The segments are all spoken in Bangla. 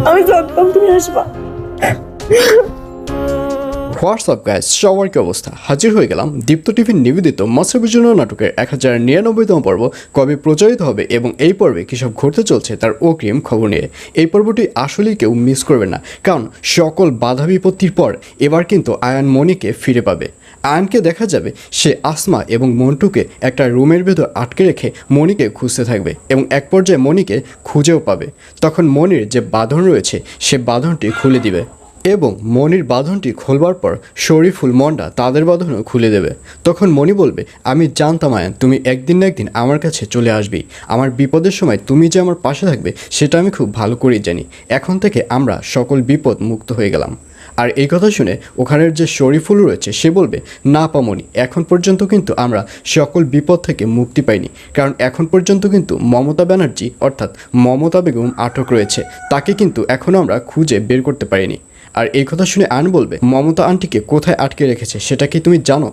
আমি জানতাম তুমি আসবা। হোয়াটসঅ্যাপ গাইস, সবার কি অবস্থা? হাজির হয়ে গেলাম দীপ্ত টিভির নিবেদিত মাশরাফির জন্য নাটকের 1099তম পর্ব কবে প্রচারিত হবে এবং এই পর্বে কী সব ঘটতে চলছে তার অগ্রিম খবর নিয়ে। এই পর্বটি আসলেই কেউ মিস করবে না, কারণ সকল বাধা বিপত্তির পর এবার কিন্তু আয়ান মনিকে ফিরে পাবে। আয়ানকে দেখা যাবে সে আসমা এবং মন্টুকে একটা রুমের ভেতর আটকে রেখে মনিকে খুঁজতে থাকবে এবং এক পর্যায়ে মনিকে খুঁজেও পাবে। তখন মনির যে বাঁধন রয়েছে সে বাঁধনটি খুলে দিবে এবং মনির বাঁধনটি খোলবার পর শরীফুল মন্ডা তাদের বাঁধনও খুলে দেবে। তখন মনি বলবে, আমি জানতাম আয়ান তুমি একদিন না একদিন আমার কাছে চলে আসবি, আমার বিপদের সময় তুমি যে আমার পাশে থাকবে সেটা আমি খুব ভালো করেই জানি। এখন থেকে আমরা সকল বিপদ মুক্ত হয়ে গেলাম। আর এই কথা শুনে ওখানের যে শরীফুল রয়েছে সে বলবে, না পামনি, এখন পর্যন্ত কিন্তু আমরা সকল বিপদ থেকে মুক্তি পাইনি, কারণ এখন পর্যন্ত কিন্তু মমতা ব্যানার্জি অর্থাৎ মমতা বেগম আটক রয়েছে, তাকে কিন্তু এখনও আমরা খুঁজে বের করতে পারিনি। আর এই কথা শুনে আন বলবে, মমতা আন্টিকে কোথায় আটকে রেখেছে সেটা কি তুমি জানো?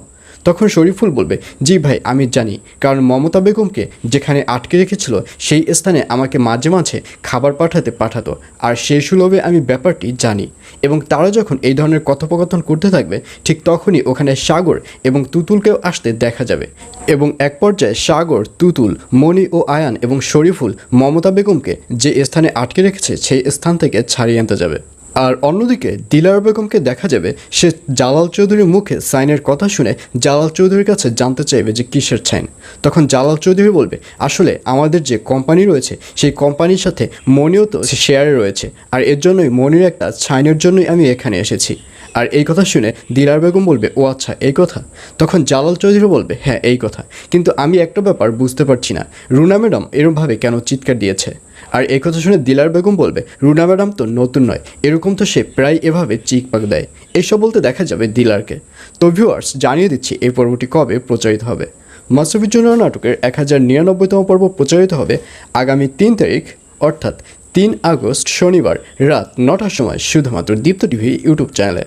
তখন শরীফুল বলবে, জি ভাই আমি জানি, কারণ মমতা বেগমকে যেখানে আটকে রেখেছিল সেই স্থানে আমাকে মাঝে মাঝে খাবার পাঠাতো, আর সেই সুলভে আমি ব্যাপারটি জানি। এবং তারা যখন এই ধরনের কথোপকথন করতে থাকবে ঠিক তখনই ওখানে সাগর এবং তুতুলকেও আসতে দেখা যাবে এবং এক পর্যায়ে সাগর, তুতুল, মণি ও আয়ান এবং শরীফুল মমতা বেগমকে যে স্থানে আটকে রেখেছে সেই স্থান থেকে ছাড়িয়ে আনতে যাবে। আর অন্যদিকে দিলার বেগমকে দেখা যাবে সে জালাল চৌধুরীর মুখে সাইনের কথা শুনে জালাল চৌধুরীর কাছে জানতে চাইবে যে কিসের সাইন। তখন জালাল চৌধুরী বলবে, আসলে আমাদের যে কোম্পানি রয়েছে সেই কোম্পানির সাথে মনিও তো শেয়ারে রয়েছে, আর এর জন্যই মনির একটা সাইনের জন্যই আমি এখানে এসেছি। আর এই কথা শুনে দিলার বেগম বলবে, ও আচ্ছা এই কথা। তখন জালাল চৌধুরী বলবে, হ্যাঁ এই কথা, কিন্তু আমি একটা ব্যাপার বুঝতে পারছি না, রুনা ম্যাডাম এরমভাবে কেন চিৎকার দিয়েছে। আর এই কথা শুনে দিলার বেগম বলবে, রুনা ম্যাডাম তো নতুন নয়, এরকম তো সে প্রায় এভাবে চিৎপাক দেয়। এইসব বলতে দেখা যাবে দিলারকে। তো ভিউয়ার্স, জানিয়ে দিচ্ছি এই পর্বটি কবে প্রচারিত হবে। মাশরাফির জন্য নাটকের 1099তম পর্ব প্রচারিত হবে আগামী 3 তারিখ অর্থাৎ 3 আগস্ট শনিবার রাত 9টার সময় শুধুমাত্র দীপ্ত টিভি ইউটিউব চ্যানেলে।